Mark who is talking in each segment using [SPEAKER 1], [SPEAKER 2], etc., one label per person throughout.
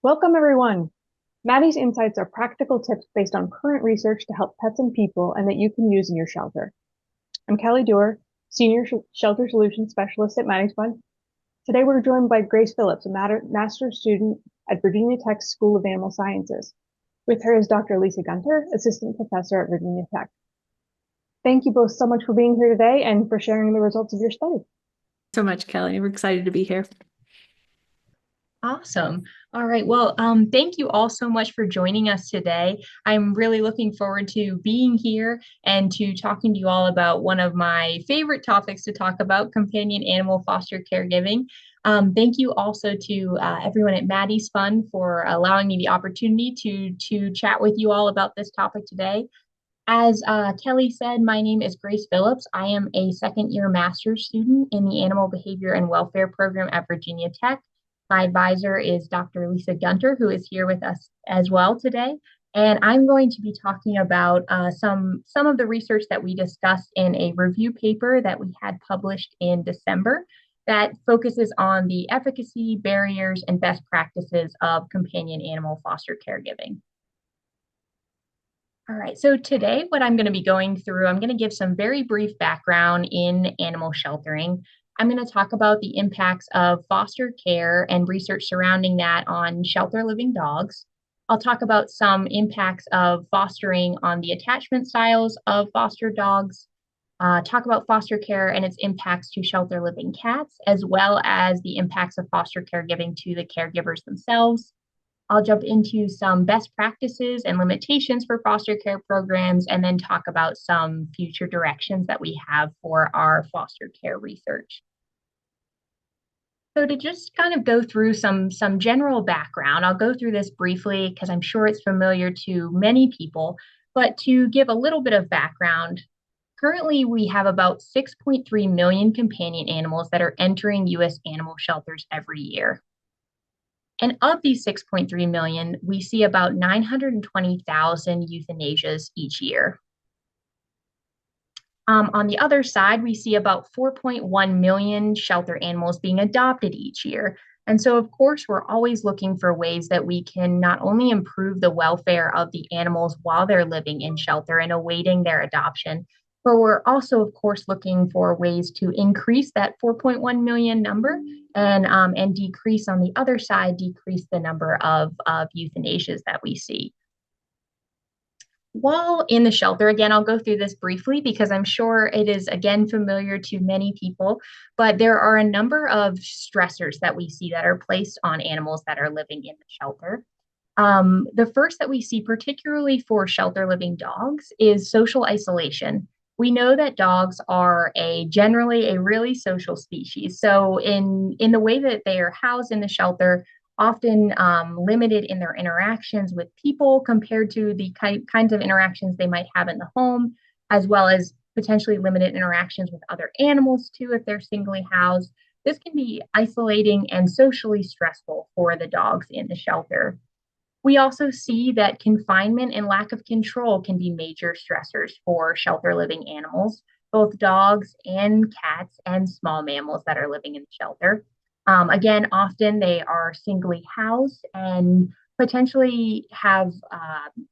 [SPEAKER 1] Welcome, everyone. Maddie's insights are practical tips based on current research to help pets and people and that you can use in your shelter. I'm Kelly Dewar, Senior Shelter Solutions Specialist at Maddie's Fund. Today, we're joined by Grace Phillips, a master's student at Virginia Tech's School of Animal Sciences. With her is Dr. Lisa Gunter, Assistant Professor at Virginia Tech. Thank you both so much for being here today and for sharing the results of your study.
[SPEAKER 2] So much, Kelly. We're excited to be here.
[SPEAKER 3] Awesome. All right. Well, thank you all so much for joining us today. I'm really looking forward to being here and to talking to you all about one of my favorite topics to talk about, companion animal foster caregiving. Thank you also to everyone at Maddie's Fund for allowing me the opportunity to chat with you all about this topic today. As Kelly said, my name is Grace Phillips. I am a second year master's student in the Animal Behavior and Welfare program at Virginia Tech. My advisor is Dr. Lisa Gunter, who is here with us as well today. And I'm going to be talking about some of the research that we discussed in a review paper that we had published in December that focuses on the efficacy, barriers, and best practices of companion animal foster caregiving. All right, so today what I'm going to be going through, I'm going to give some very brief background in animal sheltering. I'm going to talk about the impacts of foster care and research surrounding that on shelter living dogs. I'll talk about some impacts of fostering on the attachment styles of foster dogs, talk about foster care and its impacts to shelter living cats, as well as the impacts of foster caregiving to the caregivers themselves. I'll jump into some best practices and limitations for foster care programs, and then talk about some future directions that we have for our foster care research. So to just kind of go through some general background, I'll go through this briefly because I'm sure it's familiar to many people, but to give a little bit of background, currently we have about 6.3 million companion animals that are entering U.S. animal shelters every year. And of these 6.3 million, we see about 920,000 euthanasias each year. On the other side, we see about 4.1 million shelter animals being adopted each year. And so, of course, we're always looking for ways that we can not only improve the welfare of the animals while they're living in shelter and awaiting their adoption, but we're also, of course, looking for ways to increase that 4.1 million number and decrease on the other side, decrease the number of euthanasias that we see. While in the shelter, again, I'll go through this briefly because I'm sure it is, again, familiar to many people, but there are a number of stressors that we see that are placed on animals that are living in the shelter. The first that we see, particularly for shelter living dogs, is social isolation. We know that dogs are generally a really social species. So in the way that they are housed in the shelter, often limited in their interactions with people compared to the kinds of interactions they might have in the home, as well as potentially limited interactions with other animals too if they're singly housed. This can be isolating and socially stressful for the dogs in the shelter. We also see that confinement and lack of control can be major stressors for shelter living animals, both dogs and cats and small mammals that are living in the shelter. Again, often they are singly housed and potentially have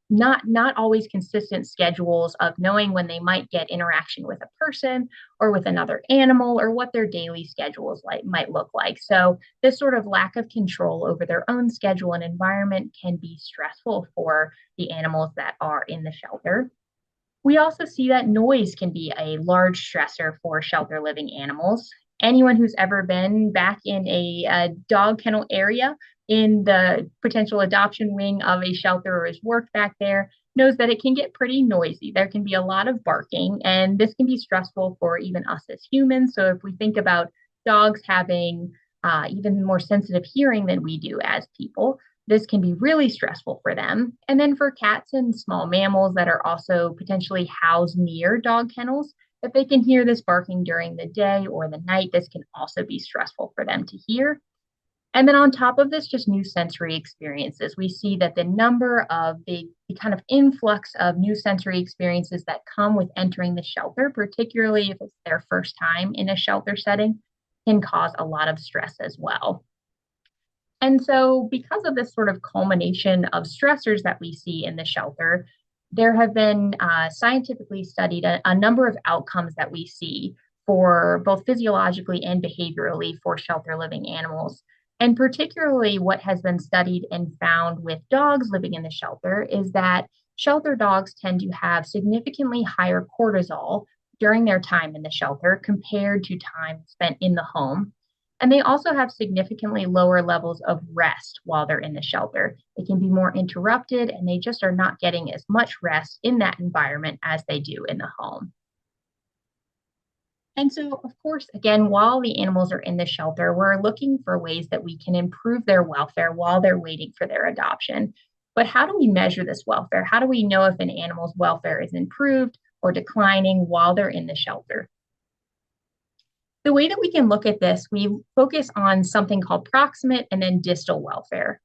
[SPEAKER 3] not always consistent schedules of knowing when they might get interaction with a person or with another animal or what their daily schedules might look like. So this sort of lack of control over their own schedule and environment can be stressful for the animals that are in the shelter. We also see that noise can be a large stressor for shelter living animals. Anyone who's ever been back in a dog kennel area in the potential adoption wing of a shelter or has worked back there knows that it can get pretty noisy. There can be a lot of barking, and this can be stressful for even us as humans. So if we think about dogs having even more sensitive hearing than we do as people, this can be really stressful for them. And then for cats and small mammals that are also potentially housed near dog kennels, if they can hear this barking during the day or the night, this can also be stressful for them to hear. And then on top of this, just new sensory experiences. We see that the number of the kind of influx of new sensory experiences that come with entering the shelter, particularly if it's their first time in a shelter setting, can cause a lot of stress as well. And so because of this sort of culmination of stressors that we see in the shelter, there have been scientifically studied a number of outcomes that we see for both physiologically and behaviorally for shelter living animals. And particularly what has been studied and found with dogs living in the shelter is that shelter dogs tend to have significantly higher cortisol during their time in the shelter compared to time spent in the home. And they also have significantly lower levels of rest while they're in the shelter. They can be more interrupted and they just are not getting as much rest in that environment as they do in the home. And so, of course, again, while the animals are in the shelter, we're looking for ways that we can improve their welfare while they're waiting for their adoption. But how do we measure this welfare? How do we know if an animal's welfare is improved or declining while they're in the shelter? The way that we can look at this, we focus on something called proximate and then distal welfare.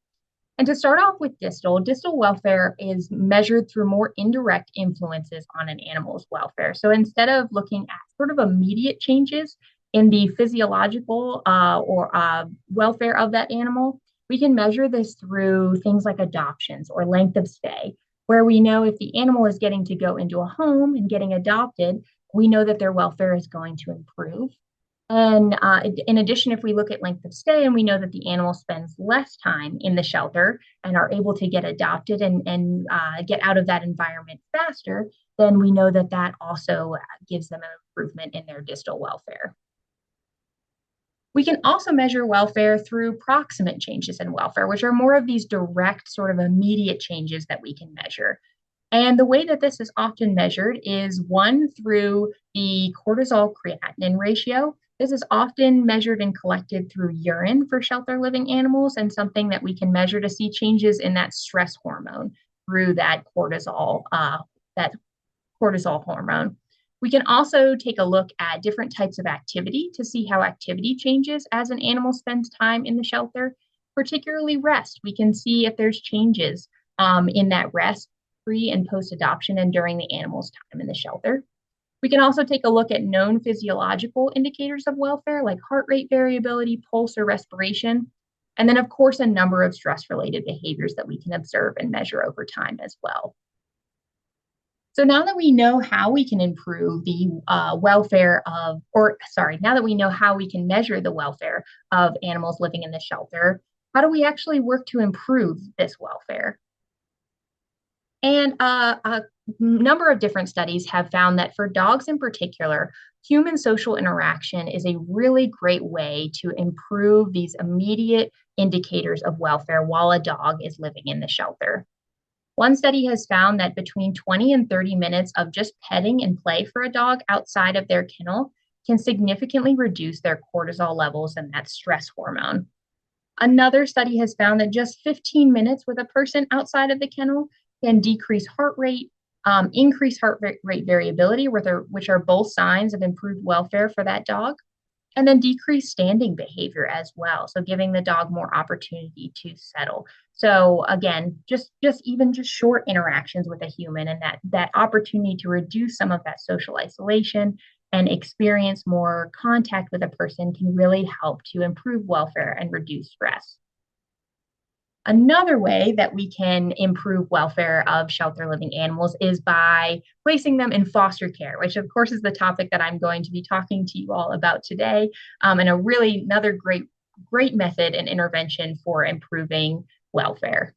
[SPEAKER 3] And to start off with distal welfare is measured through more indirect influences on an animal's welfare. So instead of looking at sort of immediate changes in the physiological welfare of that animal, we can measure this through things like adoptions or length of stay, where we know if the animal is getting to go into a home and getting adopted, we know that their welfare is going to improve. And in addition, if we look at length of stay and we know that the animal spends less time in the shelter and are able to get adopted and get out of that environment faster, then we know that that also gives them an improvement in their distal welfare. We can also measure welfare through proximate changes in welfare, which are more of these direct sort of immediate changes that we can measure. And the way that this is often measured is one through the cortisol creatinine ratio. This is often measured and collected through urine for shelter living animals and something that we can measure to see changes in that stress hormone through that cortisol hormone. We can also take a look at different types of activity to see how activity changes as an animal spends time in the shelter, particularly rest. We can see if there's changes in that rest pre and post adoption and during the animal's time in the shelter. We can also take a look at known physiological indicators of welfare like heart rate variability, pulse, or respiration. And then, of course, a number of stress-related behaviors that we can observe and measure over time as well. So now that we know how we can improve the now that we know how we can measure the welfare of animals living in the shelter, how do we actually work to improve this welfare? And a number of different studies have found that for dogs in particular, human social interaction is a really great way to improve these immediate indicators of welfare while a dog is living in the shelter. One study has found that between 20 and 30 minutes of just petting and play for a dog outside of their kennel can significantly reduce their cortisol levels and that stress hormone. Another study has found that just 15 minutes with a person outside of the kennel can decrease heart rate, increase heart rate variability, which are both signs of improved welfare for that dog, and then decrease standing behavior as well. So giving the dog more opportunity to settle. So again, just short interactions with a human and that opportunity to reduce some of that social isolation and experience more contact with a person can really help to improve welfare and reduce stress. Another way that we can improve welfare of shelter living animals is by placing them in foster care, which of course is the topic that I'm going to be talking to you all about today, and another great method and intervention for improving welfare.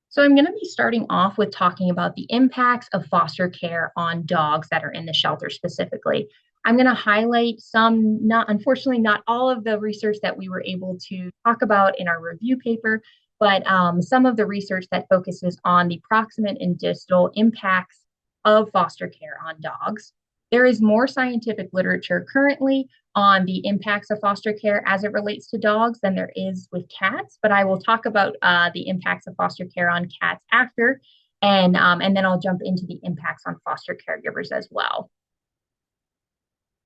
[SPEAKER 3] So I'm going to be starting off with talking about the impacts of foster care on dogs that are in the shelter specifically. I'm going to highlight unfortunately, not all of the research that we were able to talk about in our review paper, but some of the research that focuses on the proximate and distal impacts of foster care on dogs. There is more scientific literature currently on the impacts of foster care as it relates to dogs than there is with cats, but I will talk about the impacts of foster care on cats after, and then I'll jump into the impacts on foster caregivers as well.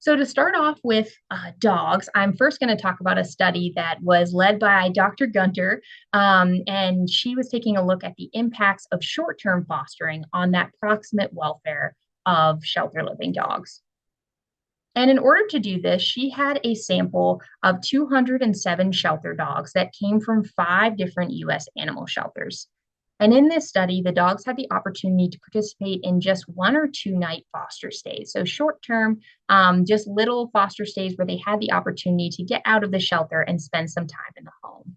[SPEAKER 3] So to start off with dogs, I'm first going to talk about a study that was led by Dr. Gunter, and she was taking a look at the impacts of short-term fostering on that proximate welfare of shelter living dogs. And in order to do this, she had a sample of 207 shelter dogs that came from 5 different US animal shelters. And in this study, the dogs had the opportunity to participate in just 1 or 2 night foster stays. So short term, just little foster stays where they had the opportunity to get out of the shelter and spend some time in the home.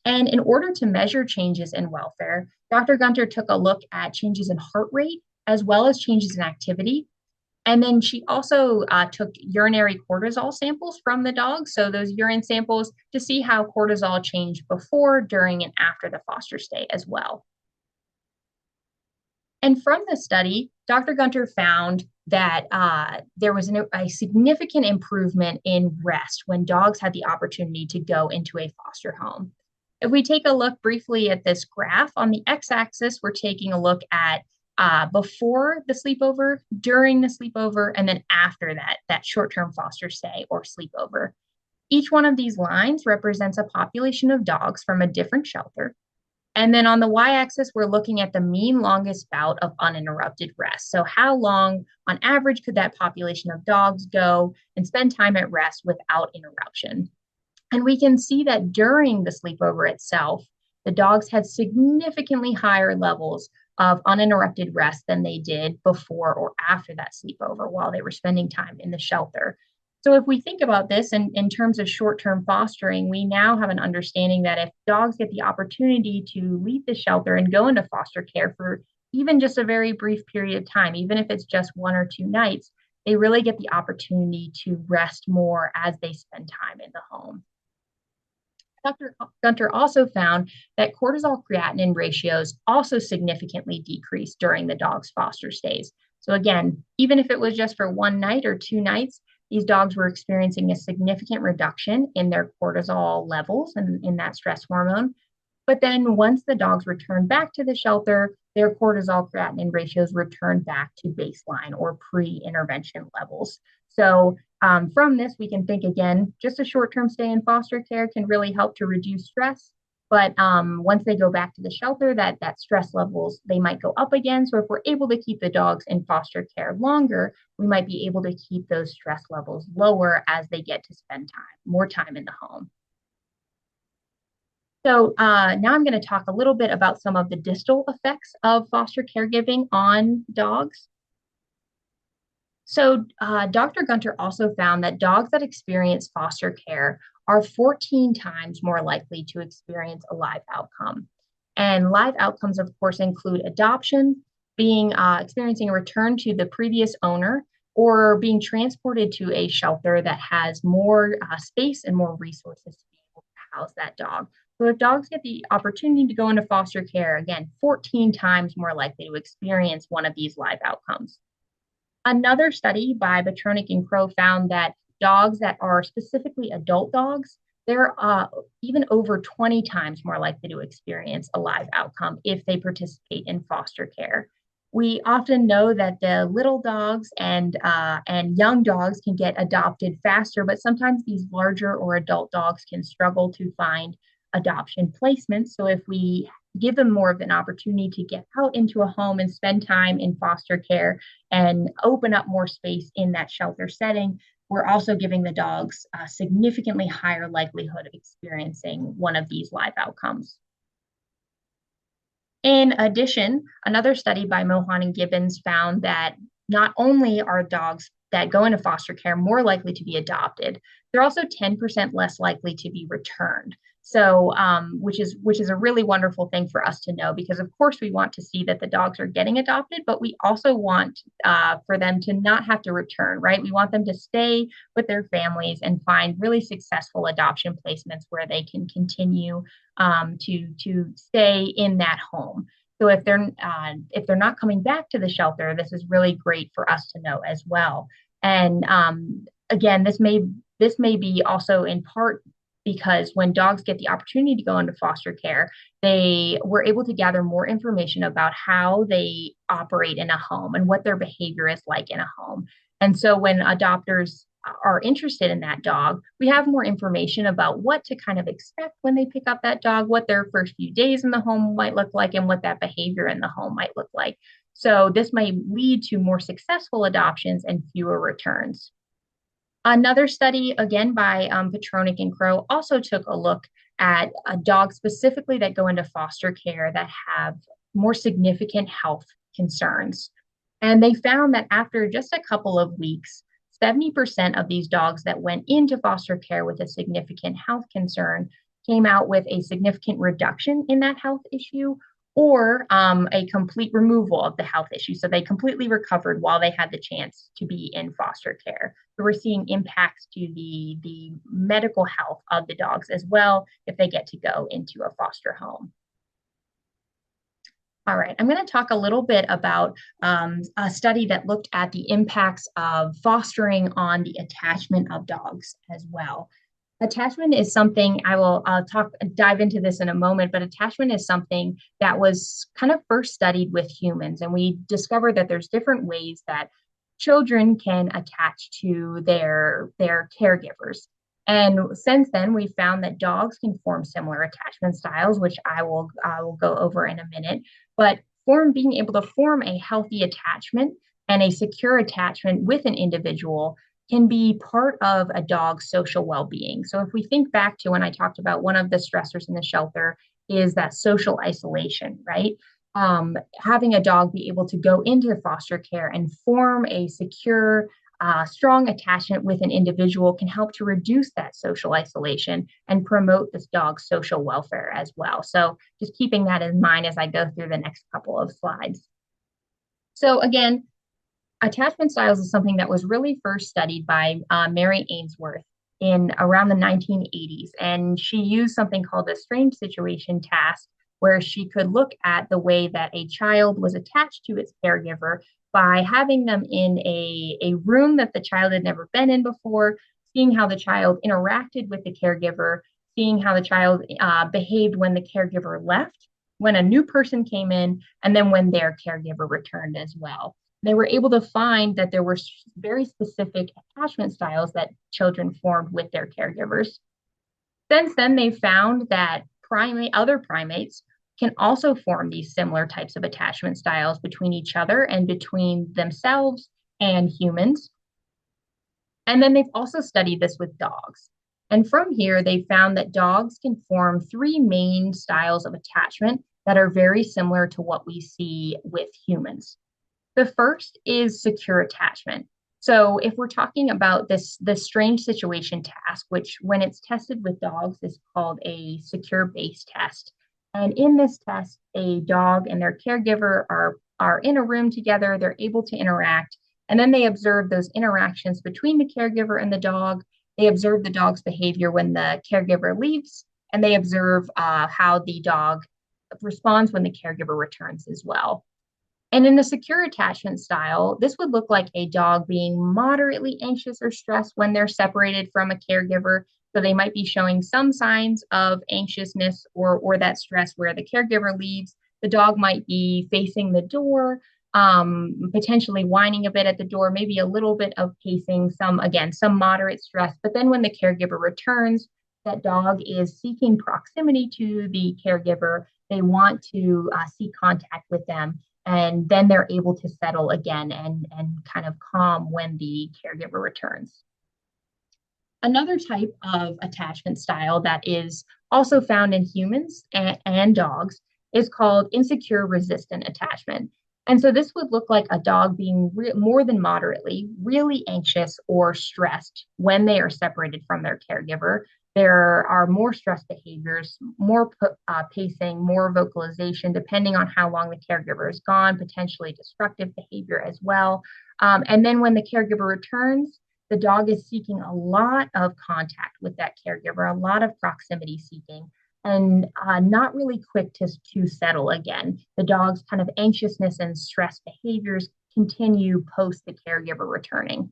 [SPEAKER 3] And in order to measure changes in welfare, Dr. Gunter took a look at changes in heart rate as well as changes in activity. And then she also took urinary cortisol samples from the dogs. So those urine samples to see how cortisol changed before, during, and after the foster stay as well. And from the study, Dr. Gunter found that there was a significant improvement in rest when dogs had the opportunity to go into a foster home. If we take a look briefly at this graph, on the x-axis, we're taking a look at before the sleepover, during the sleepover, and then after that short-term foster stay or sleepover. Each one of these lines represents a population of dogs from a different shelter. And then on the y-axis, we're looking at the mean longest bout of uninterrupted rest. So how long, on average, could that population of dogs go and spend time at rest without interruption? And we can see that during the sleepover itself, the dogs had significantly higher levels of uninterrupted rest than they did before or after that sleepover while they were spending time in the shelter. So if we think about this in terms of short-term fostering, we now have an understanding that if dogs get the opportunity to leave the shelter and go into foster care for even just a very brief period of time, even if it's just 1 or 2 nights, they really get the opportunity to rest more as they spend time in the home. Dr. Gunter also found that cortisol creatinine ratios also significantly decreased during the dog's foster stays. So again, even if it was just for 1 night or 2 nights, these dogs were experiencing a significant reduction in their cortisol levels and in that stress hormone. But then once the dogs returned back to the shelter, their cortisol creatinine ratios returned back to baseline or pre-intervention levels. So from this, we can think again, just a short-term stay in foster care can really help to reduce stress. But once they go back to the shelter, that stress levels, they might go up again. So if we're able to keep the dogs in foster care longer, we might be able to keep those stress levels lower as they get to spend more time in the home. So now I'm going to talk a little bit about some of the distal effects of foster caregiving on dogs. So Dr. Gunter also found that dogs that experience foster care are 14 times more likely to experience a live outcome. And live outcomes, of course, include adoption, experiencing a return to the previous owner, or being transported to a shelter that has more space and more resources to be able to house that dog. So if dogs get the opportunity to go into foster care, again, 14 times more likely to experience one of these live outcomes. Another study by Betronic and Crow found that dogs that are specifically adult dogs, they're even over 20 times more likely to experience a live outcome if they participate in foster care. We often know that the little dogs and young dogs can get adopted faster, but sometimes these larger or adult dogs can struggle to find adoption placements. So if we give them more of an opportunity to get out into a home and spend time in foster care and open up more space in that shelter setting, we're also giving the dogs a significantly higher likelihood of experiencing one of these live outcomes. In addition, another study by Mohan and Gibbons found that not only are dogs that go into foster care more likely to be adopted, they're also 10% less likely to be returned. So, which is a really wonderful thing for us to know, because of course we want to see that the dogs are getting adopted, but we also want for them to not have to return, right? We want them to stay with their families and find really successful adoption placements where they can continue to stay in that home. So if they're not coming back to the shelter, this is really great for us to know as well. And again, this may be also in part because when dogs get the opportunity to go into foster care, they were able to gather more information about how they operate in a home and what their behavior is like in a home. And so when adopters are interested in that dog, we have more information about what to kind of expect when they pick up that dog, what their first few days in the home might look like, and what that behavior in the home might look like. So this may lead to more successful adoptions and fewer returns. Another study, again by Petronic and Crow, also took a look at dogs specifically that go into foster care that have more significant health concerns. And they found that after just a couple of weeks, 70% of these dogs that went into foster care with a significant health concern came out with a significant reduction in that health issue or a complete removal of the health issue. So they completely recovered while they had the chance to be in foster care. So we're seeing impacts to the medical health of the dogs as well if they get to go into a foster home. All right, I'm going to talk a little bit about a study that looked at the impacts of fostering on the attachment of dogs as well. Attachment is something I'll dive into this in a moment, but attachment is something that was kind of first studied with humans. And we discovered that there's different ways that children can attach to their caregivers. And since then, we found that dogs can form similar attachment styles, which I will go over in a minute. But being able to form a healthy attachment and a secure attachment with an individual can be part of a dog's social well-being. So if we think back to when I talked about one of the stressors in the shelter is that social isolation, right? Having a dog be able to go into foster care and form a secure, strong attachment with an individual can help to reduce that social isolation and promote this dog's social welfare as well. So just keeping that in mind as I go through the next couple of slides. So again, attachment styles is something that was really first studied by Mary Ainsworth in around the 1980s. And she used something called a strange situation task, where she could look at the way that a child was attached to its caregiver by having them in a room that the child had never been in before, seeing how the child interacted with the caregiver, seeing how the child behaved when the caregiver left, when a new person came in, and then when their caregiver returned as well. They were able to find that there were very specific attachment styles that children formed with their caregivers. Since then, they found that other primates can also form these similar types of attachment styles between each other and between themselves and humans. And then they've also studied this with dogs. And from here, they found that dogs can form three main styles of attachment that are very similar to what we see with humans. The first is secure attachment. So if we're talking about this strange situation task, which when it's tested with dogs is called a secure base test. And in this test, a dog and their caregiver are in a room together, they're able to interact, and then they observe those interactions between the caregiver and the dog. They observe the dog's behavior when the caregiver leaves, and they observe how the dog responds when the caregiver returns as well. And in a secure attachment style, this would look like a dog being moderately anxious or stressed when they're separated from a caregiver. So they might be showing some signs of anxiousness or that stress where the caregiver leaves. The dog might be facing the door, potentially whining a bit at the door, maybe a little bit of pacing, some moderate stress. But then when the caregiver returns, that dog is seeking proximity to the caregiver. They want to seek contact with them. And then they're able to settle again and kind of calm when the caregiver returns. Another type of attachment style that is also found in humans and dogs is called insecure resistant attachment. And so this would look like a dog being more than moderately, really anxious or stressed when they are separated from their caregiver. There are more stress behaviors, more pacing, more vocalization, depending on how long the caregiver is gone, potentially destructive behavior as well. And then when the caregiver returns, the dog is seeking a lot of contact with that caregiver, a lot of proximity seeking, and not really quick to settle again. The dog's kind of anxiousness and stress behaviors continue post the caregiver returning.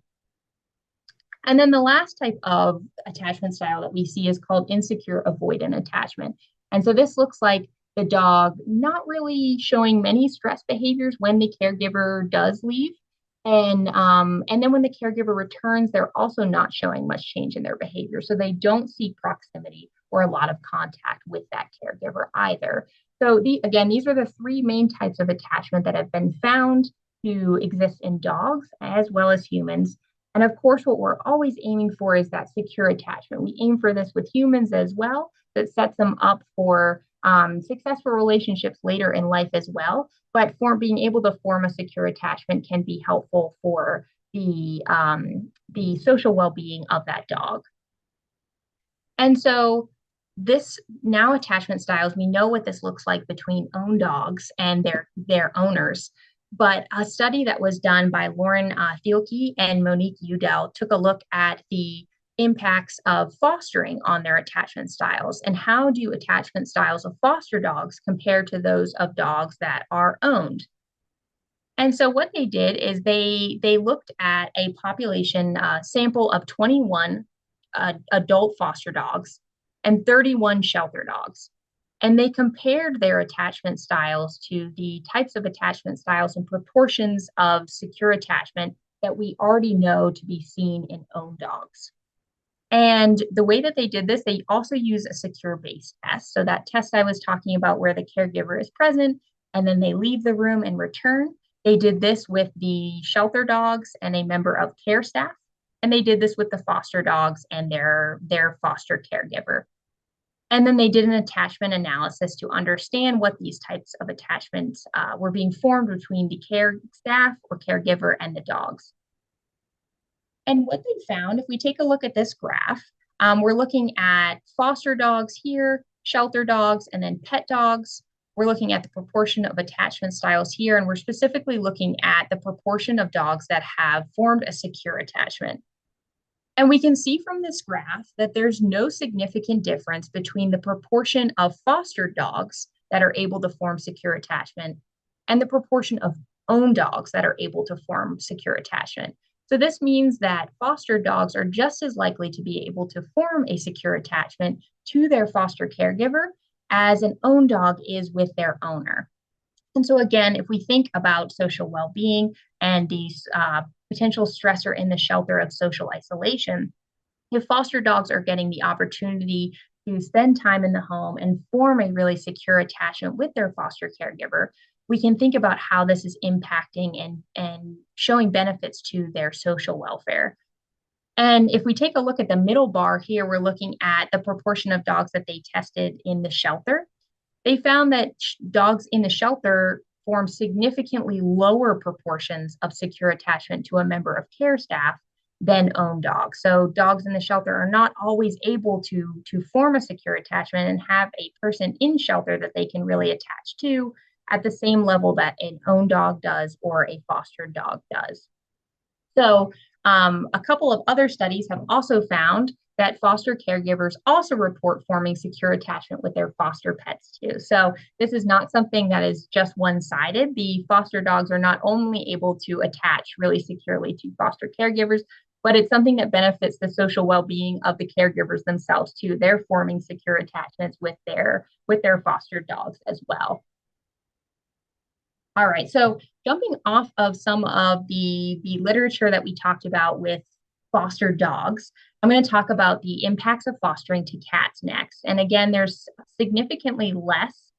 [SPEAKER 3] And then the last type of attachment style that we see is called insecure avoidant attachment. And so this looks like the dog not really showing many stress behaviors when the caregiver does leave. And then when the caregiver returns, they're also not showing much change in their behavior. So they don't seek proximity or a lot of contact with that caregiver either. So again, these are the three main types of attachment that have been found to exist in dogs as well as humans. And of course, what we're always aiming for is that secure attachment. We aim for this with humans as well, that sets them up for successful relationships later in life as well. But for being able to form a secure attachment can be helpful for the social well-being of that dog. And so this now attachment styles, we know what this looks like between owned dogs and their owners. But a study that was done by Lauren Thielke and Monique Udell took a look at the impacts of fostering on their attachment styles and how do attachment styles of foster dogs compare to those of dogs that are owned. And so what they did is they looked at a population sample of 21 adult foster dogs and 31 shelter dogs. And they compared their attachment styles to the types of attachment styles and proportions of secure attachment that we already know to be seen in owned dogs. And the way that they did this, they also use a secure base test. So that test I was talking about where the caregiver is present and then they leave the room and return. They did this with the shelter dogs and a member of care staff. And they did this with the foster dogs and their foster caregiver. And then they did an attachment analysis to understand what these types of attachments were being formed between the care staff or caregiver and the dogs. And what they found, if we take a look at this graph, we're looking at foster dogs here, shelter dogs, and then pet dogs. We're looking at the proportion of attachment styles here, and we're specifically looking at the proportion of dogs that have formed a secure attachment. And we can see from this graph that there's no significant difference between the proportion of foster dogs that are able to form secure attachment and the proportion of owned dogs that are able to form secure attachment. So this means that foster dogs are just as likely to be able to form a secure attachment to their foster caregiver as an owned dog is with their owner. And so again, if we think about social well-being and these potential stressor in the shelter of social isolation, if foster dogs are getting the opportunity to spend time in the home and form a really secure attachment with their foster caregiver, we can think about how this is impacting and showing benefits to their social welfare. And if we take a look at the middle bar here, we're looking at the proportion of dogs that they tested in the shelter. They found that dogs in the shelter form significantly lower proportions of secure attachment to a member of care staff than owned dogs. So dogs in the shelter are not always able to form a secure attachment and have a person in shelter that they can really attach to at the same level that an owned dog does or a fostered dog does. So a couple of other studies have also found that foster caregivers also report forming secure attachment with their foster pets too. So this is not something that is just one-sided. The foster dogs are not only able to attach really securely to foster caregivers, but it's something that benefits the social well-being of the caregivers themselves too. They're forming secure attachments with their foster dogs as well. All right, so jumping off of some of the literature that we talked about with foster dogs, I'm going to talk about the impacts of fostering to cats next. And again, there's significantly less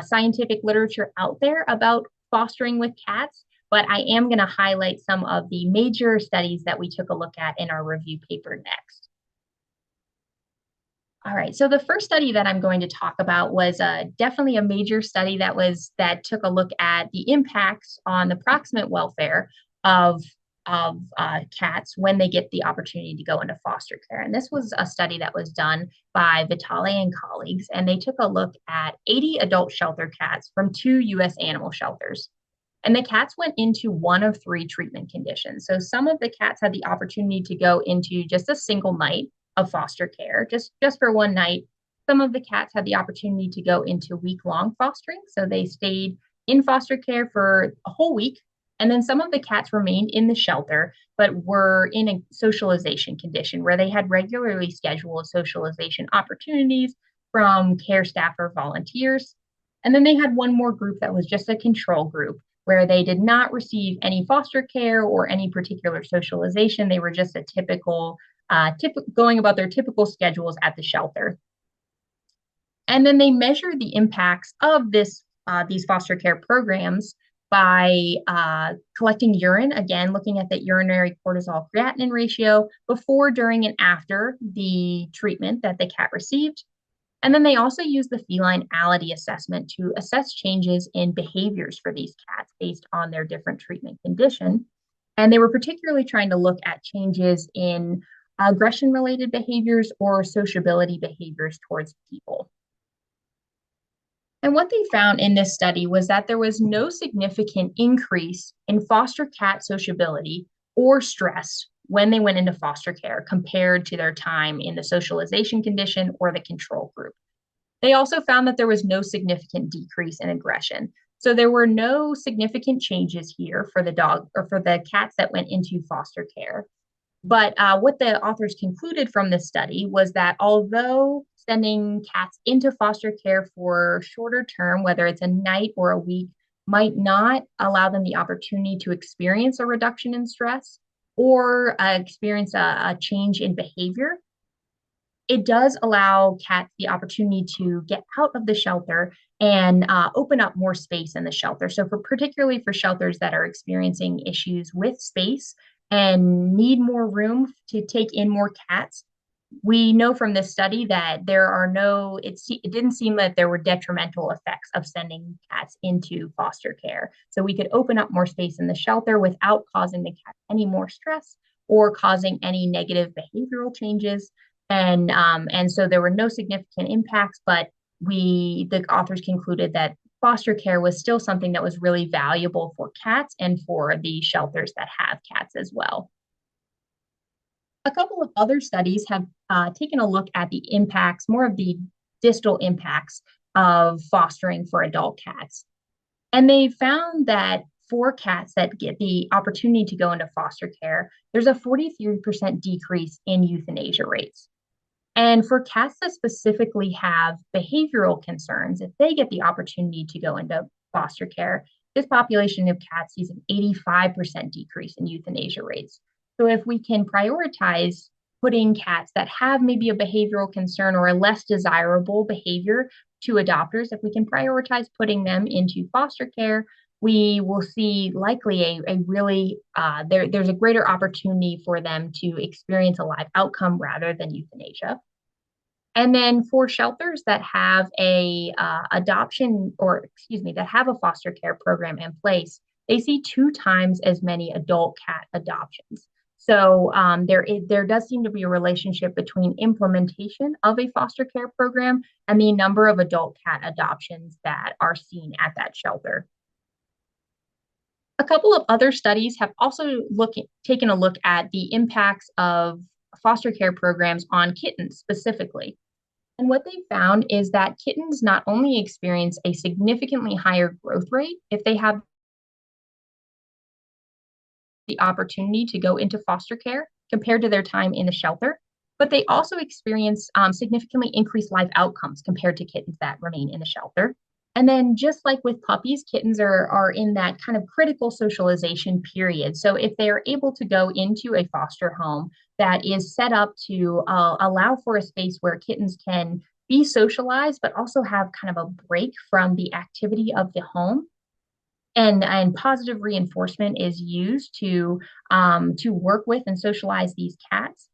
[SPEAKER 3] scientific literature out there about fostering with cats, but I am going to highlight some of the major studies that we took a look at in our review paper next. All right, so the first study that I'm going to talk about was definitely a major study that took a look at the impacts on the proximate welfare of cats when they get the opportunity to go into foster care. And this was a study that was done by Vitale and colleagues, and they took a look at 80 adult shelter cats from 2 U.S. animal shelters. And the cats went into one of 3 treatment conditions. So some of the cats had the opportunity to go into just a single night of foster care, just for one night. Some of the cats had the opportunity to go into week-long fostering. So they stayed in foster care for a whole week. And then some of the cats remained in the shelter, but were in a socialization condition where they had regularly scheduled socialization opportunities from care staff or volunteers. And then they had one more group that was just a control group where they did not receive any foster care or any particular socialization. They were just a typical going about their typical schedules at the shelter. And then they measure the impacts of these foster care programs by collecting urine, again, looking at the urinary cortisol creatinine ratio before, during, and after the treatment that the cat received. And then they also use the feline ality assessment to assess changes in behaviors for these cats based on their different treatment condition. And they were particularly trying to look at changes in aggression-related behaviors or sociability behaviors towards people. And what they found in this study was that there was no significant increase in foster cat sociability or stress when they went into foster care compared to their time in the socialization condition or the control group. They also found that there was no significant decrease in aggression. So there were no significant changes here for the dog or for the cats that went into foster care. But what the authors concluded from this study was that although sending cats into foster care for shorter term, whether it's a night or a week, might not allow them the opportunity to experience a reduction in stress or experience a change in behavior, it does allow cats the opportunity to get out of the shelter and open up more space in the shelter. So particularly for shelters that are experiencing issues with space and need more room to take in more cats, we know from this study that it didn't seem that there were detrimental effects of sending cats into foster care. So we could open up more space in the shelter without causing the cat any more stress or causing any negative behavioral changes. And so there were no significant impacts, but the authors concluded that foster care was still something that was really valuable for cats and for the shelters that have cats as well. A couple of other studies have taken a look at the impacts, more of the distal impacts of fostering for adult cats. And they found that for cats that get the opportunity to go into foster care, there's a 43% decrease in euthanasia rates. And for cats that specifically have behavioral concerns, if they get the opportunity to go into foster care, this population of cats sees an 85% decrease in euthanasia rates. So if we can prioritize putting cats that have maybe a behavioral concern or a less desirable behavior to adopters, if we can prioritize putting them into foster care, we will see likely there's a greater opportunity for them to experience a live outcome rather than euthanasia. And then for shelters that have that have a foster care program in place, they see 2 times as many adult cat adoptions. So there does seem to be a relationship between implementation of a foster care program and the number of adult cat adoptions that are seen at that shelter. A couple of other studies have also taken a look at the impacts of foster care programs on kittens specifically. And what they found is that kittens not only experience a significantly higher growth rate if they have the opportunity to go into foster care compared to their time in the shelter, but they also experience significantly increased life outcomes compared to kittens that remain in the shelter. And then just like with puppies, kittens are in that kind of critical socialization period. So if they are able to go into a foster home that is set up to allow for a space where kittens can be socialized, but also have kind of a break from the activity of the home, and positive reinforcement is used to work with and socialize these cats,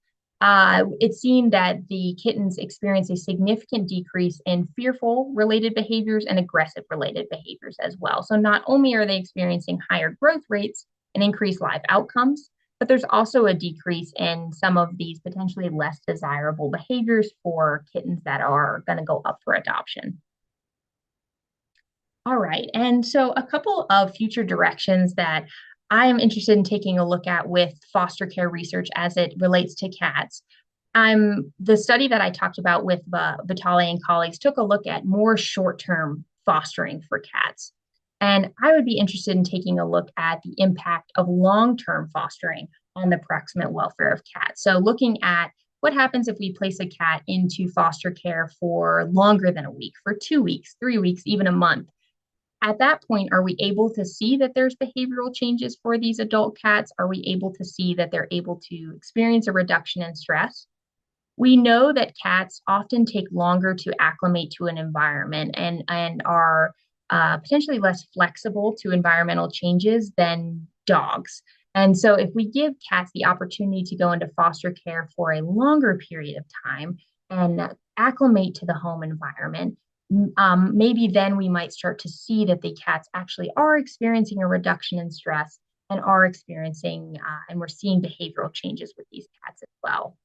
[SPEAKER 3] it seemed that the kittens experience a significant decrease in fearful related behaviors and aggressive related behaviors as well. So not only are they experiencing higher growth rates and increased live outcomes, but there's also a decrease in some of these potentially less desirable behaviors for kittens that are going to go up for adoption. All right, and so a couple of future directions that I am interested in taking a look at with foster care research as it relates to cats. The study that I talked about with Vitale and colleagues took a look at more short-term fostering for cats. And I would be interested in taking a look at the impact of long-term fostering on the proximate welfare of cats. So looking at what happens if we place a cat into foster care for longer than a week, for 2 weeks, 3 weeks, even a month. At that point, are we able to see that there's behavioral changes for these adult cats? Are we able to see that they're able to experience a reduction in stress? We know that cats often take longer to acclimate to an environment and are potentially less flexible to environmental changes than dogs. And so, if we give cats the opportunity to go into foster care for a longer period of time and acclimate to the home environment, maybe then we might start to see that the cats actually are experiencing a reduction in stress and are experiencing, and we're seeing behavioral changes with these cats as well.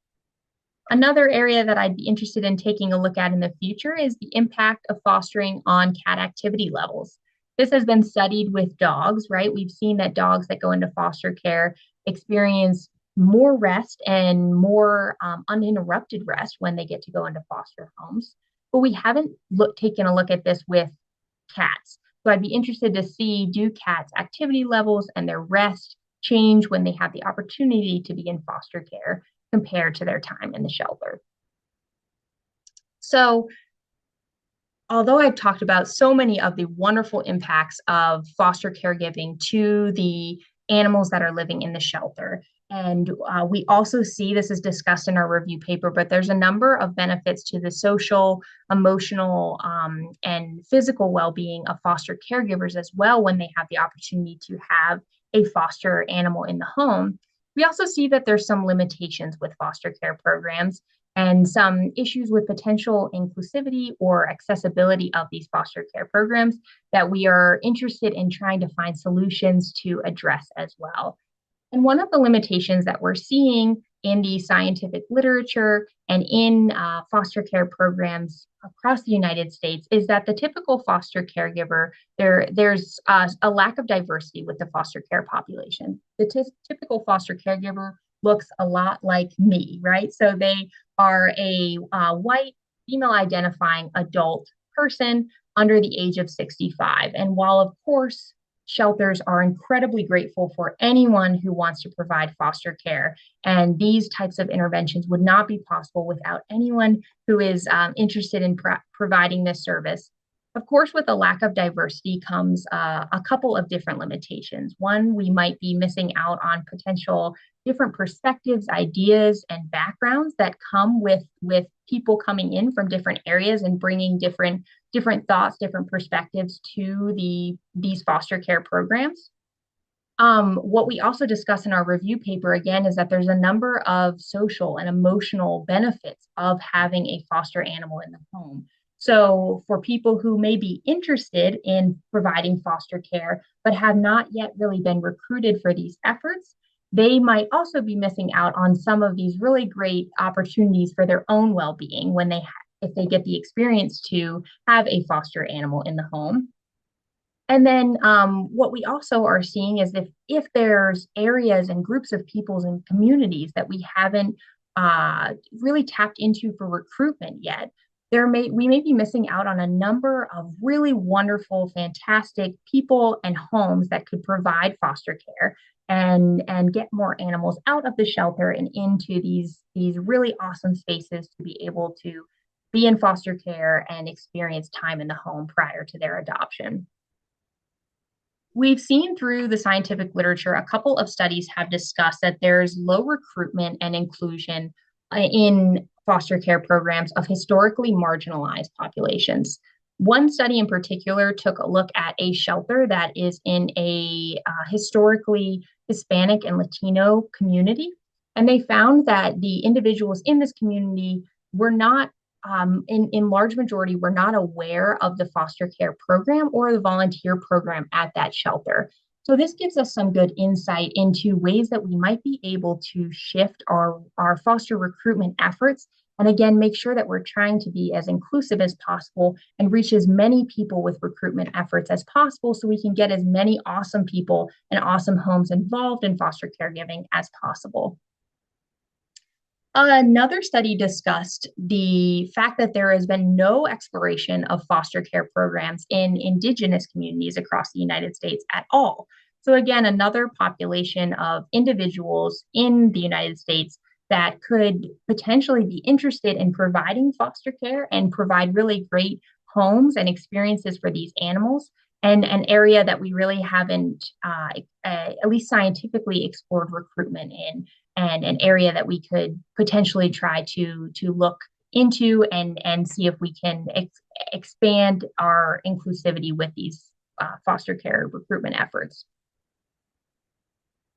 [SPEAKER 3] Another area that I'd be interested in taking a look at in the future is the impact of fostering on cat activity levels. This has been studied with dogs, right? We've seen that dogs that go into foster care experience more rest and more uninterrupted rest when they get to go into foster homes. But we haven't taken a look at this with cats. So I'd be interested to see, do cats' activity levels and their rest change when they have the opportunity to be in foster care compared to their time in the shelter? So, although I've talked about so many of the wonderful impacts of foster caregiving to the animals that are living in the shelter, and we also see this is discussed in our review paper, but there's a number of benefits to the social, emotional, and physical well-being of foster caregivers as well when they have the opportunity to have a foster animal in the home. We also see that there's some limitations with foster care programs and some issues with potential inclusivity or accessibility of these foster care programs that we are interested in trying to find solutions to address as well. And one of the limitations that we're seeing in the scientific literature and in foster care programs across the United States is that the typical foster caregiver, there's a lack of diversity with the foster care population. The typical foster caregiver looks a lot like me, right? So they are a white, female identifying adult person under the age of 65. And while, of course, shelters are incredibly grateful for anyone who wants to provide foster care, and these types of interventions would not be possible without anyone who is interested in providing this service. Of course, with a lack of diversity comes a couple of different limitations. One, we might be missing out on potential different perspectives, ideas, and backgrounds that come with people coming in from different areas and bringing different thoughts, different perspectives to these foster care programs. What we also discuss in our review paper, again, is that there's a number of social and emotional benefits of having a foster animal in the home. So for people who may be interested in providing foster care, but have not yet really been recruited for these efforts, they might also be missing out on some of these really great opportunities for their own well-being when if they get the experience to have a foster animal in the home. And then what we also are seeing is if there's areas and groups of peoples and communities that we haven't really tapped into for recruitment yet, we may be missing out on a number of really wonderful, fantastic people and homes that could provide foster care and get more animals out of the shelter and into these really awesome spaces to be able to be in foster care and experience time in the home prior to their adoption. We've seen through the scientific literature, a couple of studies have discussed that there's low recruitment and inclusion in foster care programs of historically marginalized populations. One study in particular took a look at a shelter that is in a historically Hispanic and Latino community, and they found that the individuals in this community were not, in large majority, were not aware of the foster care program or the volunteer program at that shelter. So this gives us some good insight into ways that we might be able to shift our foster recruitment efforts, and again, make sure that we're trying to be as inclusive as possible and reach as many people with recruitment efforts as possible so we can get as many awesome people and awesome homes involved in foster caregiving as possible. Another study discussed the fact that there has been no exploration of foster care programs in Indigenous communities across the United States at all. So again, another population of individuals in the United States that could potentially be interested in providing foster care and provide really great homes and experiences for these animals, and an area that we really haven't, at least scientifically, explored recruitment in. and an area that we could potentially try to look into and see if we can expand our inclusivity with these foster care recruitment efforts.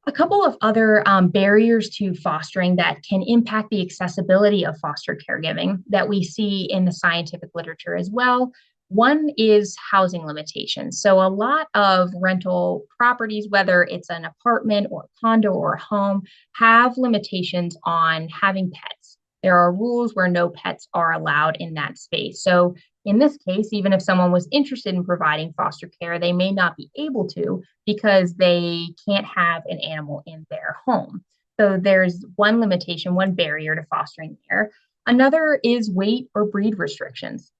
[SPEAKER 3] A couple of other barriers to fostering that can impact the accessibility of foster caregiving that we see in the scientific literature as well. One is housing limitations. So a lot of rental properties, whether it's an apartment or a condo or a home, have limitations on having pets. There are rules where no pets are allowed in that space. So in this case, even if someone was interested in providing foster care, they may not be able to because they can't have an animal in their home. So there's one limitation, one barrier to fostering there. Another is weight or breed restrictions.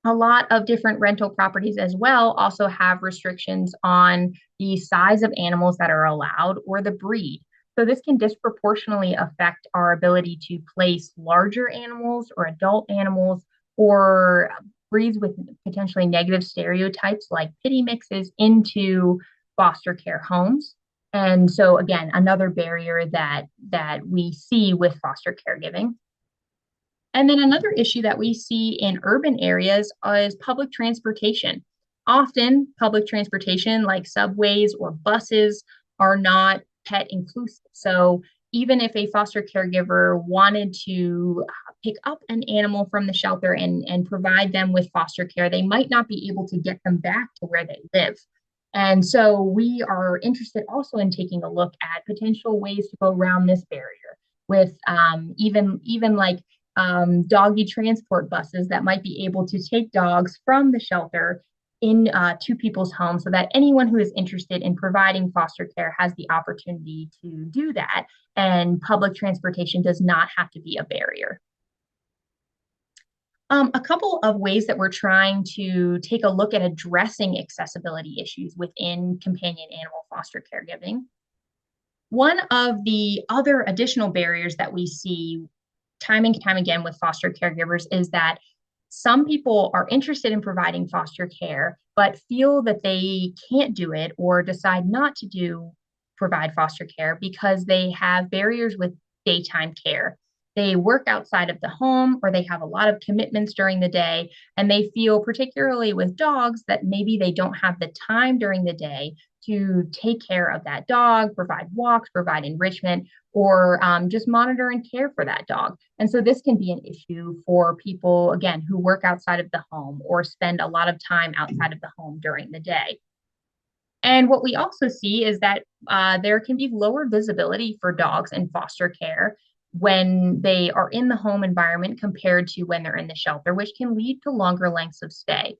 [SPEAKER 3] A lot of different rental properties as well also have restrictions on the size of animals that are allowed or the breed. So this can disproportionately affect our ability to place larger animals or adult animals or breeds with potentially negative stereotypes like pitty mixes into foster care homes. And so again, another barrier that we see with foster caregiving. And then another issue that we see in urban areas is public transportation. Often public transportation like subways or buses are not pet inclusive. So even if a foster caregiver wanted to pick up an animal from the shelter and provide them with foster care, they might not be able to get them back to where they live. And so we are interested also in taking a look at potential ways to go around this barrier with even like doggy transport buses that might be able to take dogs from the shelter in to people's homes so that anyone who is interested in providing foster care has the opportunity to do that, and public transportation does not have to be a barrier. A couple of ways that we're trying to take a look at addressing accessibility issues within companion animal foster caregiving. One of the other additional barriers that we see time and time again with foster caregivers is that some people are interested in providing foster care, but feel that they can't do it or decide not to provide foster care because they have barriers with daytime care. They work outside of the home or they have a lot of commitments during the day, and they feel, particularly with dogs, that maybe they don't have the time during the day to take care of that dog, provide walks, provide enrichment, or just monitor and care for that dog. And so this can be an issue for people, again, who work outside of the home or spend a lot of time outside of the home during the day. And what we also see is that there can be lower visibility for dogs in foster care when they are in the home environment compared to when they're in the shelter, which can lead to longer lengths of stay.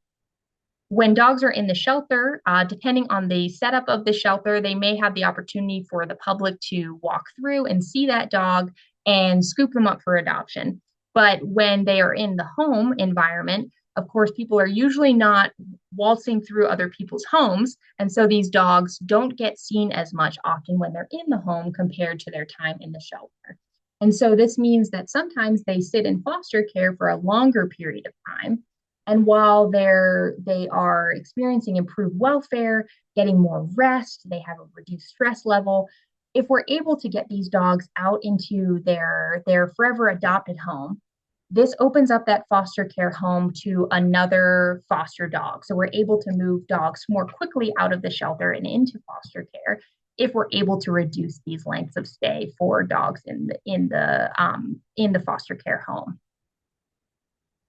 [SPEAKER 3] When dogs are in the shelter, depending on the setup of the shelter, they may have the opportunity for the public to walk through and see that dog and scoop them up for adoption. But when they are in the home environment, of course, people are usually not waltzing through other people's homes. And so these dogs don't get seen as much often when they're in the home compared to their time in the shelter. And so this means that sometimes they sit in foster care for a longer period of time. And while they are experiencing improved welfare, getting more rest, they have a reduced stress level. If we're able to get these dogs out into their forever adopted home, this opens up that foster care home to another foster dog. So we're able to move dogs more quickly out of the shelter and into foster care if we're able to reduce these lengths of stay for dogs in the foster care home.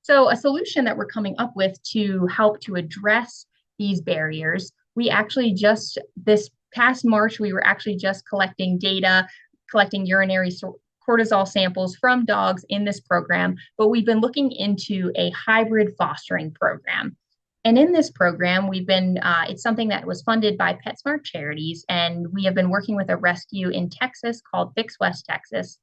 [SPEAKER 3] So a solution that we're coming up with to help to address these barriers, we actually just, this past March, we were actually just collecting data, collecting urinary cortisol samples from dogs in this program, but we've been looking into a hybrid fostering program. And in this program, we've been, it's something that was funded by PetSmart Charities, and we have been working with a rescue in Texas called Fix West Texas.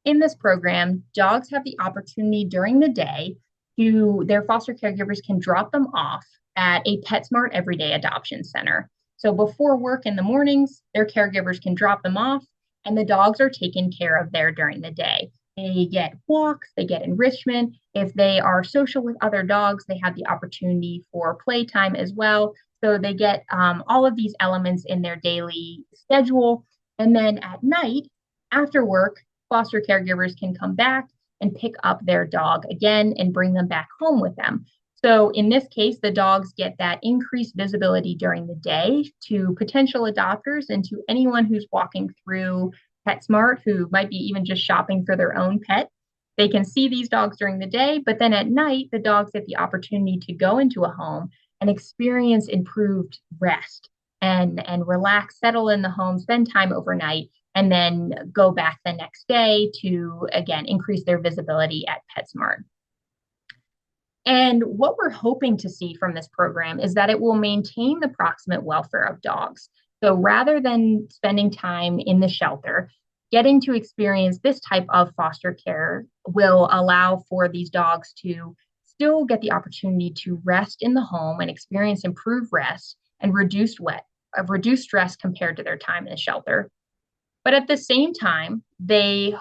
[SPEAKER 3] In this program, dogs have the opportunity during the day their foster caregivers can drop them off at a PetSmart Everyday Adoption Center. So before work in the mornings, their caregivers can drop them off, and the dogs are taken care of there during the day. They get walks, they get enrichment. If they are social with other dogs, they have the opportunity for playtime as well. So they get all of these elements in their daily schedule. And then at night, After work, foster caregivers can come back and pick up their dog again and bring them back home with them. So in this case, the dogs get that increased visibility during the day to potential adopters and to anyone who's walking through PetSmart who might be even just shopping for their own pet. They can see these dogs during the day, but then at night, the dogs get the opportunity to go into a home and experience improved rest and relax, settle in the home, spend time overnight, and then go back the next day to, again, increase their visibility at PetSmart. And what we're hoping to see from this program is that it will maintain the proximate welfare of dogs. So rather than spending time in the shelter, getting to experience this type of foster care will allow for these dogs to still get the opportunity to rest in the home and experience improved rest and reduced stress compared to their time in the shelter. But at the same time, we're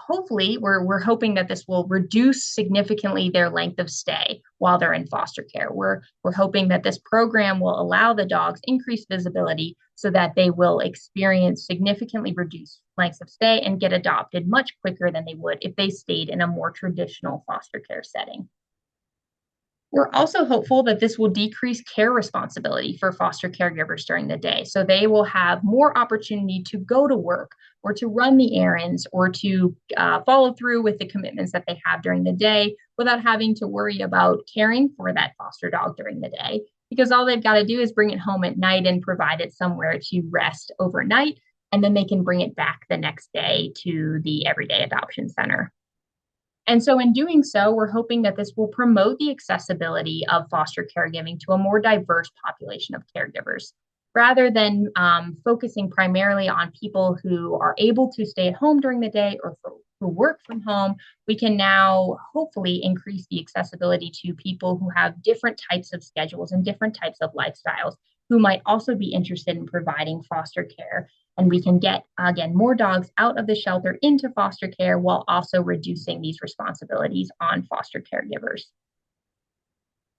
[SPEAKER 3] hoping that this will reduce significantly their length of stay while they're in foster care. We're hoping that this program will allow the dogs increased visibility so that they will experience significantly reduced lengths of stay and get adopted much quicker than they would if they stayed in a more traditional foster care setting. We're also hopeful that this will decrease care responsibility for foster caregivers during the day. So they will have more opportunity to go to work or to run the errands or to follow through with the commitments that they have during the day without having to worry about caring for that foster dog during the day, because all they've got to do is bring it home at night and provide it somewhere to rest overnight, and then they can bring it back the next day to the Everyday Adoption Center. And so in doing so, we're hoping that this will promote the accessibility of foster caregiving to a more diverse population of caregivers. Rather than focusing primarily on people who are able to stay at home during the day or who work from home, we can now hopefully increase the accessibility to people who have different types of schedules and different types of lifestyles who might also be interested in providing foster care. And we can get, again, more dogs out of the shelter into foster care while also reducing these responsibilities on foster caregivers.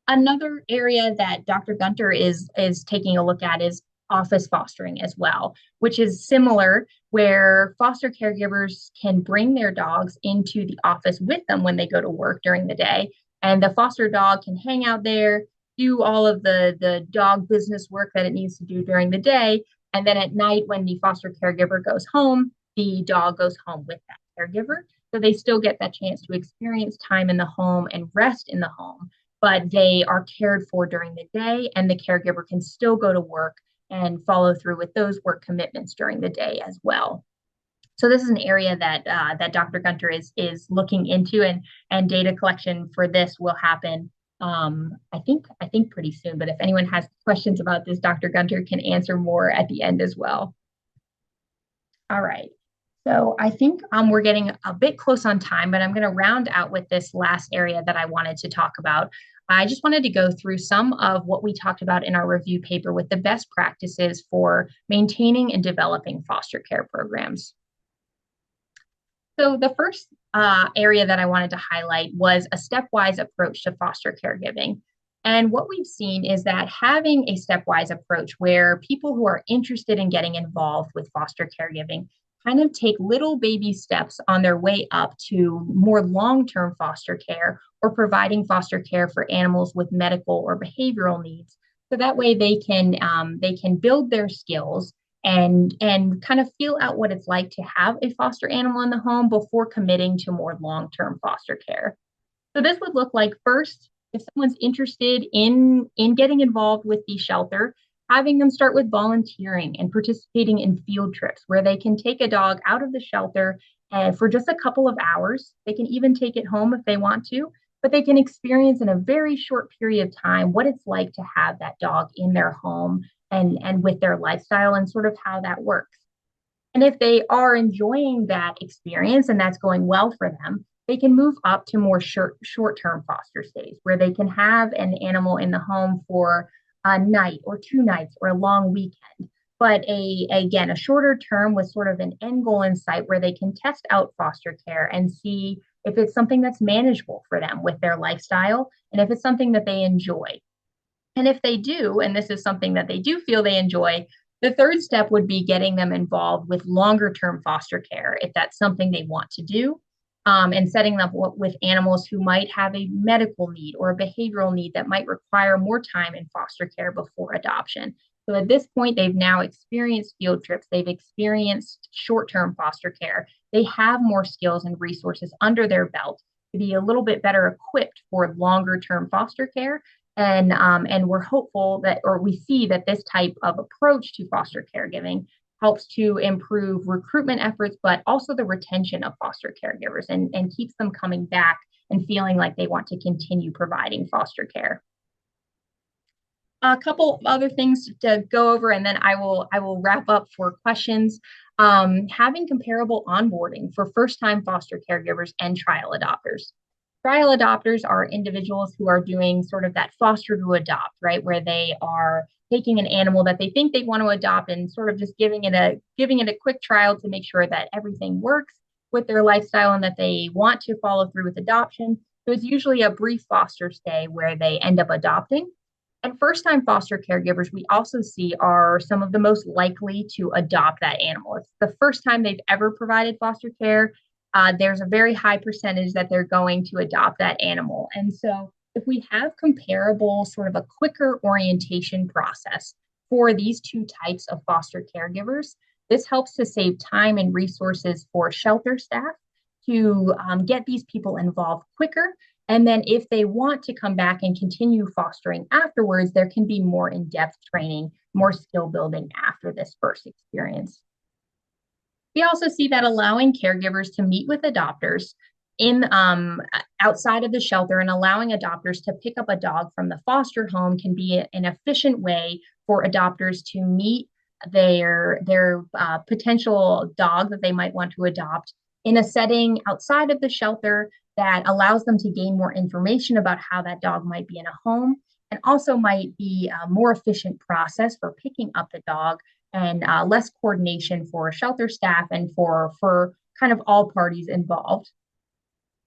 [SPEAKER 3] Another area that Dr. Gunter is taking a look at is office fostering as well, which is similar, where foster caregivers can bring their dogs into the office with them when they go to work during the day. And the foster dog can hang out there, do all of the dog business work that it needs to do during the day. And then at night, when the foster caregiver goes home, the dog goes home with that caregiver. So they still get that chance to experience time in the home and rest in the home, but they are cared for during the day, and the caregiver can still go to work and follow through with those work commitments during the day as well. So this is an area that Dr. Gunter is looking into, and data collection for this will happen I think pretty soon. But if anyone has questions about this, Dr. Gunter can answer more at the end as well. All right. So I think we're getting a bit close on time, but I'm going to round out with this last area that I wanted to talk about. I just wanted to go through some of what we talked about in our review paper with the best practices for maintaining and developing foster care programs. So the first area that I wanted to highlight was a stepwise approach to foster caregiving. And what we've seen is that having a stepwise approach where people who are interested in getting involved with foster caregiving kind of take little baby steps on their way up to more long-term foster care or providing foster care for animals with medical or behavioral needs. So that way they can build their skills and kind of feel out what it's like to have a foster animal in the home before committing to more long-term foster care. So this would look like, first, if someone's interested in getting involved with the shelter, having them start with volunteering and participating in field trips where they can take a dog out of the shelter for just a couple of hours. They can even take it home if they want to, but they can experience in a very short period of time what it's like to have that dog in their home and with their lifestyle and sort of how that works. And if they are enjoying that experience and that's going well for them, they can move up to more short-term foster stays where they can have an animal in the home for a night or 2 nights or a long weekend, but again, a shorter term with sort of an end goal in sight where they can test out foster care and see if it's something that's manageable for them with their lifestyle and if it's something that they enjoy. And if they do, and this is something that they do feel they enjoy, The third step would be getting them involved with longer term foster care if that's something they want to do, and setting them up with animals who might have a medical need or a behavioral need that might require more time in foster care before adoption. So at this point, they've now experienced field trips, they've experienced short-term foster care, they have more skills and resources under their belt to be a little bit better equipped for longer-term foster care. And we're hopeful that, or we see that this type of approach to foster caregiving helps to improve recruitment efforts, but also the retention of foster caregivers and keeps them coming back and feeling like they want to continue providing foster care. A couple other things to go over, and then I will wrap up for questions. Having comparable onboarding for first-time foster caregivers and trial adopters. Trial adopters are individuals who are doing sort of that foster to adopt, right? Where they are taking an animal that they think they want to adopt and sort of just giving it a quick trial to make sure that everything works with their lifestyle and that they want to follow through with adoption. So it's usually a brief foster stay where they end up adopting. And first-time foster caregivers, we also see are some of the most likely to adopt that animal. It's the first time they've ever provided foster care. There's a very high percentage that they're going to adopt that animal. And so if we have comparable, sort of a quicker orientation process for these two types of foster caregivers, this helps to save time and resources for shelter staff to get these people involved quicker. And then if they want to come back and continue fostering afterwards, there can be more in-depth training, more skill building after this first experience. We also see that allowing caregivers to meet with adopters in outside of the shelter and allowing adopters to pick up a dog from the foster home can be an efficient way for adopters to meet their potential dog that they might want to adopt in a setting outside of the shelter that allows them to gain more information about how that dog might be in a home, and also might be a more efficient process for picking up the dog and less coordination for shelter staff and for kind of all parties involved.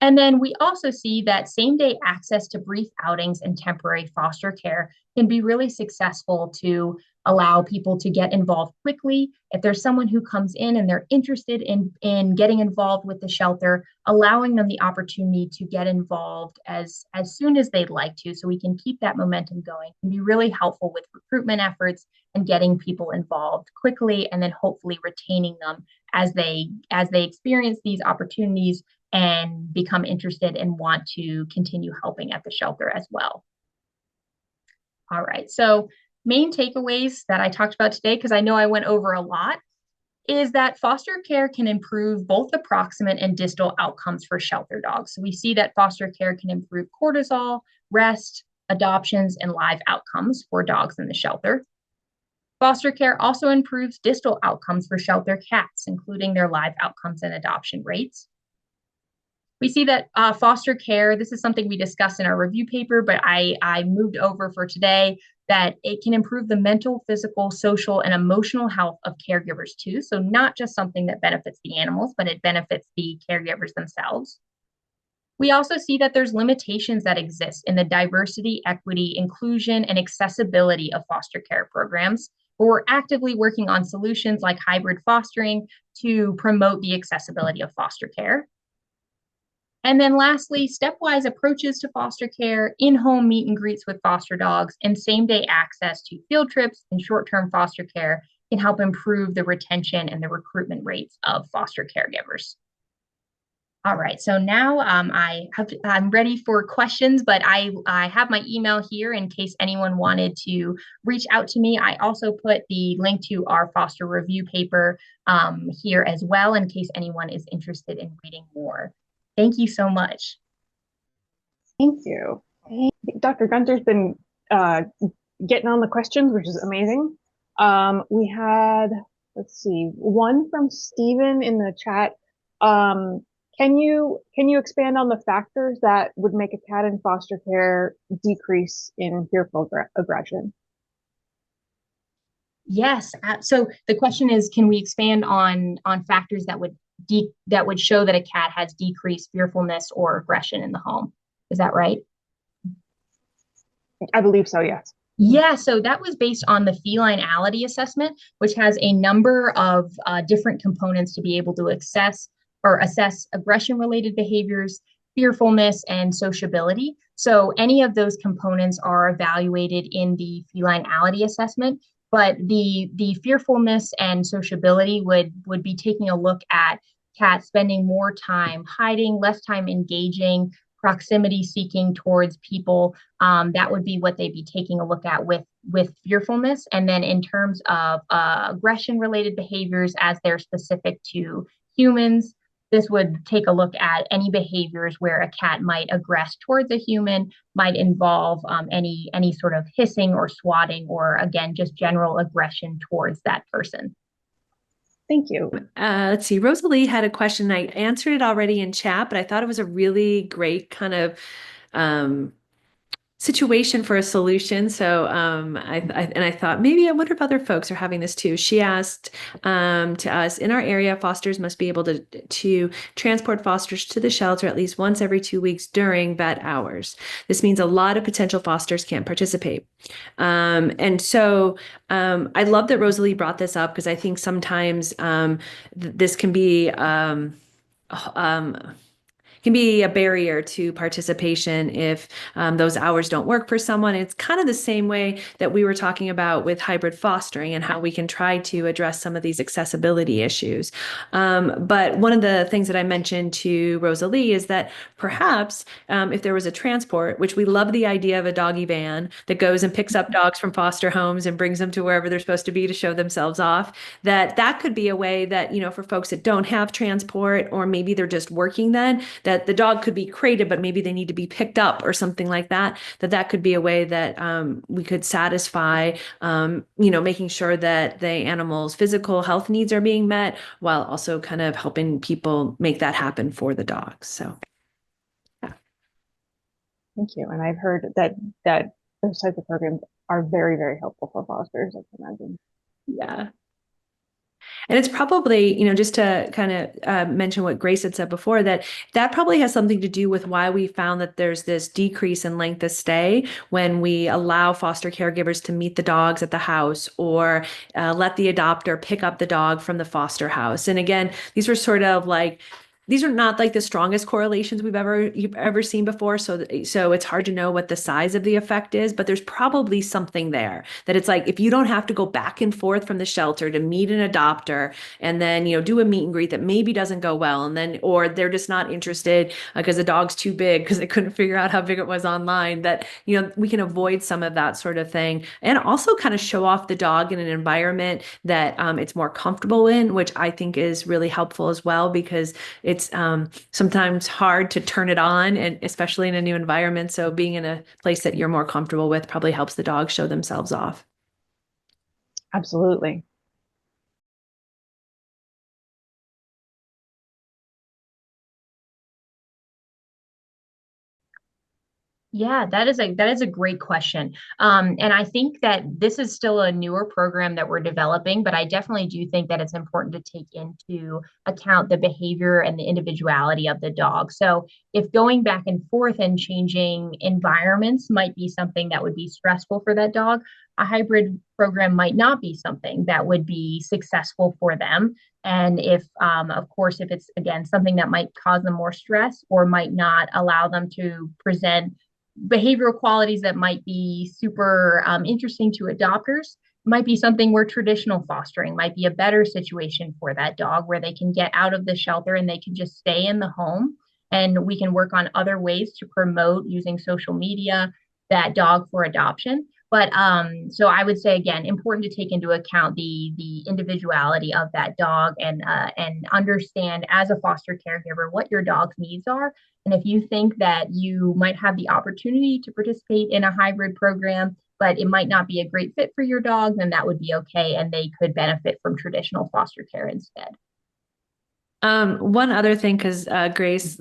[SPEAKER 3] And then we also see that same-day access to brief outings and temporary foster care can be really successful to allow people to get involved quickly. If there's someone who comes in and they're interested in getting involved with the shelter, allowing them the opportunity to get involved as soon as they'd like to, so we can keep that momentum going, can be really helpful with recruitment efforts and getting people involved quickly, and then hopefully retaining them as they experience these opportunities and become interested and want to continue helping at the shelter as well. All right, so main takeaways that I talked about today, because I know I went over a lot, is that foster care can improve both the proximate and distal outcomes for shelter dogs. So we see that foster care can improve cortisol, rest, adoptions, and live outcomes for dogs in the shelter. Foster care also improves distal outcomes for shelter cats, including their live outcomes and adoption rates. We see that foster care, this is something we discussed in our review paper, but I moved over for today, that it can improve the mental, physical, social, and emotional health of caregivers too. So not just something that benefits the animals, but it benefits the caregivers themselves. We also see that there's limitations that exist in the diversity, equity, inclusion, and accessibility of foster care programs. But we're actively working on solutions like hybrid fostering to promote the accessibility of foster care. And then lastly, stepwise approaches to foster care, in-home meet and greets with foster dogs, and same-day access to field trips and short-term foster care can help improve the retention and the recruitment rates of foster caregivers. All right, so now I'm ready for questions, but I have my email here in case anyone wanted to reach out to me. I also put the link to our foster review paper here as well, in case anyone is interested in reading more. Thank you so much.
[SPEAKER 1] Thank you. Dr. Gunter's been getting on the questions, which is amazing. We had, let's see, one from Stephen in the chat. Can you expand on the factors that would make a cat in foster care decrease in fearful aggression?
[SPEAKER 3] Yes. So the question is, can we expand on factors that would show that a cat has decreased fearfulness or aggression in the home? Is that right?
[SPEAKER 1] I believe so, yes.
[SPEAKER 3] Yeah, so that was based on the feline-ality assessment, which has a number of different components to be able to assess aggression-related behaviors, fearfulness, and sociability. So any of those components are evaluated in the feline-ality assessment, but the fearfulness and sociability would be taking a look at cats spending more time hiding, less time engaging, proximity seeking towards people. That would be what they'd be taking a look at with fearfulness. And then in terms of aggression related behaviors as they're specific to humans, this would take a look at any behaviors where a cat might aggress towards a human, might involve any sort of hissing or swatting, or again just general aggression towards that person.
[SPEAKER 1] Thank you.
[SPEAKER 2] Let's see. Rosalie had a question. I answered it already in chat, but I thought it was a really great kind of situation for a solution. So I thought maybe I wonder if other folks are having this too. She asked to us, in our area, fosters must be able to transport fosters to the shelter at least once every 2 weeks during vet hours. This means a lot of potential fosters can't participate. And so I love that Rosalie brought this up, because I think sometimes this can be a barrier to participation if those hours don't work for someone. It's kind of the same way that we were talking about with hybrid fostering and how we can try to address some of these accessibility issues. But one of the things that I mentioned to Rosalie is that perhaps if there was a transport, which we love the idea of a doggy van that goes and picks up dogs from foster homes and brings them to wherever they're supposed to be to show themselves off, that could be a way that, for folks that don't have transport, or maybe they're just working then, that the dog could be crated, but maybe they need to be picked up or something like that, that could be a way that we could satisfy, making sure that the animal's physical health needs are being met while also kind of helping people make that happen for the dogs. So, yeah.
[SPEAKER 1] Thank you. And I've heard that those types of programs are very, very helpful for fosters, I can imagine.
[SPEAKER 2] Yeah. And it's probably, just to kind of mention what Grace had said before, that probably has something to do with why we found that there's this decrease in length of stay when we allow foster caregivers to meet the dogs at the house, or let the adopter pick up the dog from the foster house. And again, these are not like the strongest correlations you've ever seen before. So it's hard to know what the size of the effect is, but there's probably something there, that it's like, if you don't have to go back and forth from the shelter to meet an adopter and then, do a meet and greet that maybe doesn't go well, and then, or they're just not interested because the dog's too big because they couldn't figure out how big it was online, that, we can avoid some of that sort of thing, and also kind of show off the dog in an environment that it's more comfortable in, which I think is really helpful as well, because it's sometimes hard to turn it on, and especially in a new environment. So being in a place that you're more comfortable with probably helps the dogs show themselves off.
[SPEAKER 1] Absolutely.
[SPEAKER 3] Yeah, that is a great question. And I think that this is still a newer program that we're developing, but I definitely do think that it's important to take into account the behavior and the individuality of the dog. So if going back and forth and changing environments might be something that would be stressful for that dog, a hybrid program might not be something that would be successful for them. And if, of course, if it's, again, something that might cause them more stress or might not allow them to present behavioral qualities that might be super interesting to adopters, might be something where traditional fostering might be a better situation for that dog, where they can get out of the shelter and they can just stay in the home. And we can work on other ways to promote, using social media, that dog for adoption. But so I would say, again, important to take into account the individuality of that dog, and understand as a foster caregiver what your dog's needs are. And if you think that you might have the opportunity to participate in a hybrid program, but it might not be a great fit for your dog, then that would be okay, and they could benefit from traditional foster care instead.
[SPEAKER 2] One other thing, because Grace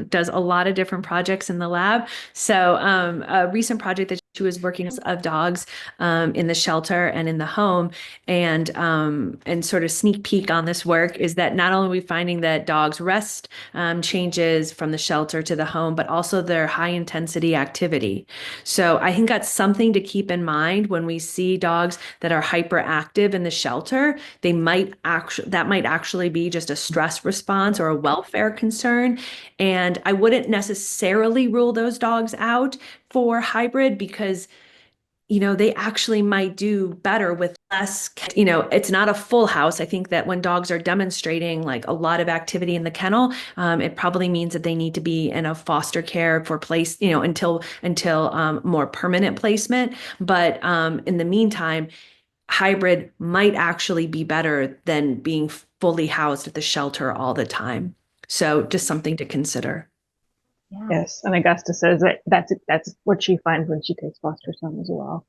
[SPEAKER 2] does a lot of different projects in the lab. So a recent project that who is working of dogs in the shelter and in the home, and sort of sneak peek on this work is that not only are we finding that dogs rest changes from the shelter to the home, but also their high intensity activity. So I think that's something to keep in mind when we see dogs that are hyperactive in the shelter. That might actually be just a stress response or a welfare concern. And I wouldn't necessarily rule those dogs out for hybrid because they actually might do better with less, it's not a full house. I think that when dogs are demonstrating like a lot of activity in the kennel, it probably means that they need to be in a foster care for place, until more permanent placement. But in the meantime, hybrid might actually be better than being fully housed at the shelter all the time. So just something to consider.
[SPEAKER 3] Yeah.
[SPEAKER 1] Yes, and Augusta says that that's what she finds when she takes foster son as well.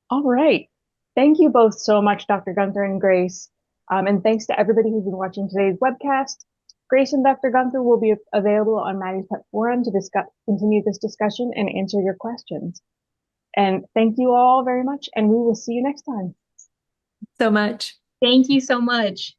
[SPEAKER 1] All right. Thank you both so much, Dr. Gunter and Grace. And thanks to everybody who's been watching today's webcast. Grace and Dr. Gunter will be available on Maddie's Pet Forum to continue this discussion and answer your questions. And thank you all very much, and we will see you next time.
[SPEAKER 2] So much.
[SPEAKER 3] Thank you so much.